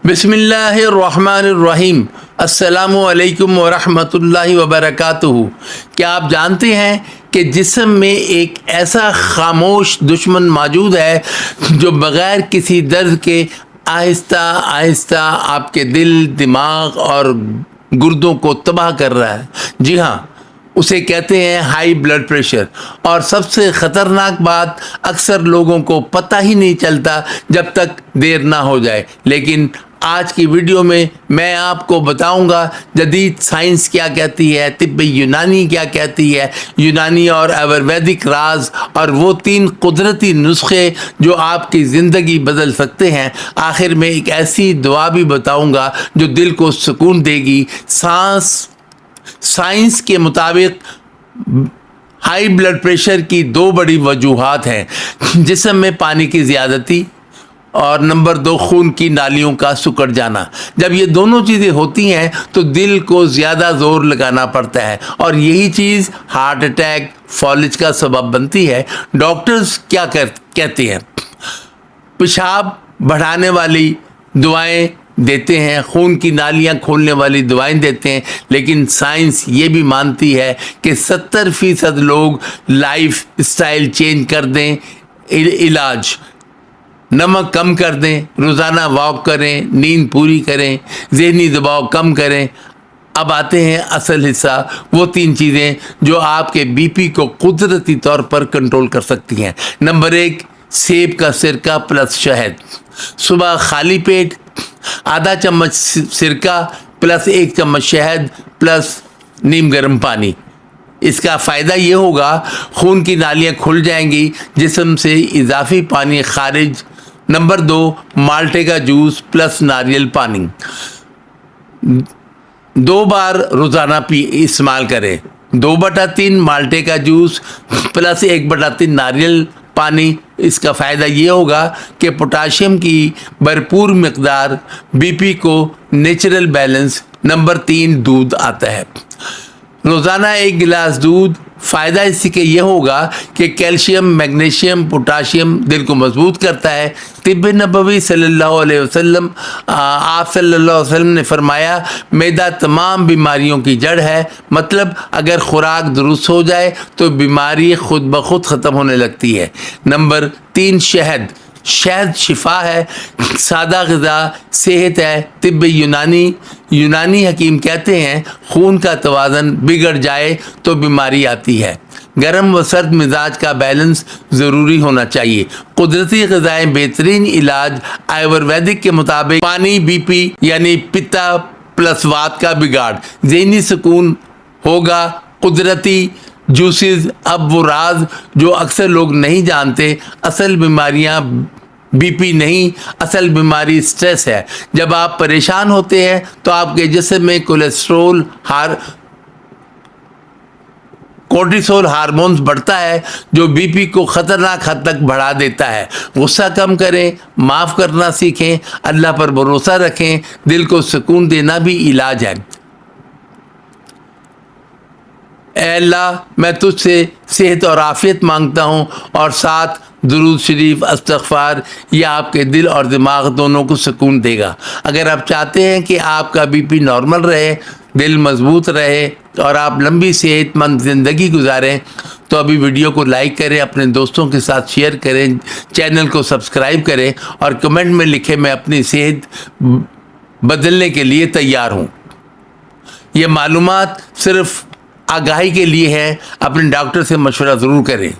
बिस्मिल्लाहिर्रहमानिर्रहीम। अस्सलामु अलैकुम वरहमतुल्लाहि वबरकातुहू। क्या आप जानते हैं कि जिस्म में एक ऐसा खामोश दुश्मन मौजूद है जो बग़ैर किसी दर्द के आहिस्ता आहिस्ता आपके दिल, दिमाग और गुर्दों को तबाह कर रहा है। जी हाँ, उसे कहते हैं हाई ब्लड प्रेशर। और सबसे ख़तरनाक बात, अक्सर लोगों को पता ही नहीं चलता जब तक देर ना हो जाए। लेकिन आज की वीडियो में मैं आपको बताऊंगा जदीद साइंस क्या कहती है, तिब्ब यूनानी क्या कहती है, यूनानी और आयुर्वेदिक राज और वो 3 कुदरती नुस्खे जो आपकी ज़िंदगी बदल सकते हैं। आखिर में एक ऐसी दुआ भी बताऊंगा जो दिल को सुकून देगी। साइंस के मुताबिक हाई ब्लड प्रेशर की 2 बड़ी वजूहात हैं। जिस्म में पानी की ज़्यादती और नंबर 2 खून की नालियों का सिकुड़ जाना। जब ये दोनों चीज़ें होती हैं तो दिल को ज़्यादा ज़ोर लगाना पड़ता है और यही चीज़ हार्ट अटैक, फॉलिज का सबब बनती है। डॉक्टर्स क्या कहते हैं? पेशाब बढ़ाने वाली दवाएं देते हैं, खून की नालियां खोलने वाली दवाएं देते हैं, लेकिन साइंस ये भी मानती है कि 70% लोग लाइफ स्टाइल चेंज कर दें, इलाज नमक कम कर दें, रोज़ाना वॉक करें, नींद पूरी करें, ज़हनी दबाव कम करें। अब आते हैं असल हिस्सा, वो 3 चीज़ें जो आपके बीपी को कुदरती तौर पर कंट्रोल कर सकती हैं। नंबर 1, सेब का सिरका प्लस शहद। सुबह खाली पेट आधा चम्मच सिरका प्लस 1 चम्मच शहद प्लस नीम गर्म पानी। इसका फ़ायदा ये होगा, खून की नालियाँ खुल जाएंगी, जिस्म से इजाफी पानी खारिज। नंबर 2, माल्टे का जूस प्लस नारियल पानी 2 बार रोज़ाना इस्तेमाल करें। 2/3 माल्टे का जूस प्लस 1/3 नारियल पानी। इसका फ़ायदा ये होगा कि पोटाशियम की भरपूर मकदार बीपी को नेचुरल बैलेंस। नंबर 3, दूध आता है। रोज़ाना 1 गिलास दूध। फ़ायदा इसी के ये होगा कि कैल्शियम, मैग्नीशियम, पोटाशियम दिल को मजबूत करता है। तिब्ब नबवी सल्लल्लाहु अलैहि वसल्लम, आप सल्लल्लाहु अलैहि वसल्लम ने फरमाया, मैदा तमाम बीमारियों की जड़ है। मतलब अगर खुराक दुरुस्त हो जाए तो बीमारी खुद ब खुद ख़त्म होने लगती है। नंबर 3, शहद शिफा है, सादा ग़िज़ा सेहत है। तिब्ब यूनानी हकीम कहते हैं खून का तवाज़न बिगड़ जाए तो बीमारी आती है। गर्म व सर्द मिजाज का बैलेंस ज़रूरी होना चाहिए। कुदरती ग़िज़ाएँ बेहतरीन इलाज। आयुर्वेदिक के मुताबिक पानी बीपी यानी पित्ता प्लस वात का बिगाड़, ज़हनी सुकून होगा। कुदरती जूसेस, अब वो राज जो अक्सर लोग नहीं जानते। असल बीमारियां बीपी नहीं, असल बीमारी स्ट्रेस है। जब आप परेशान होते हैं तो आपके जिस्म में कोर्टिसोल हार्मोन्स बढ़ता है जो बीपी को ख़तरनाक हद तक बढ़ा देता है। गुस्सा कम करें, माफ़ करना सीखें, अल्लाह पर भरोसा रखें। दिल को सुकून देना भी इलाज है। ऐ अल्लाह, मैं तुझसे सेहत और आफियत मांगता हूँ और साथ दुरूद शरीफ, इस्तिग़फ़ार, यह आपके दिल और दिमाग दोनों को सुकून देगा। अगर आप चाहते हैं कि आपका बीपी नॉर्मल रहे, दिल मजबूत रहे और आप लंबी सेहतमंद ज़िंदगी गुजारें तो अभी वीडियो को लाइक करें, अपने दोस्तों के साथ शेयर करें, चैनल को सब्सक्राइब करें और कमेंट में लिखें मैं अपनी सेहत बदलने के लिए तैयार हूँ। ये मालूमात सिर्फ़ आगाही के लिए है। अपने डॉक्टर से मशवरा ज़रूर करें।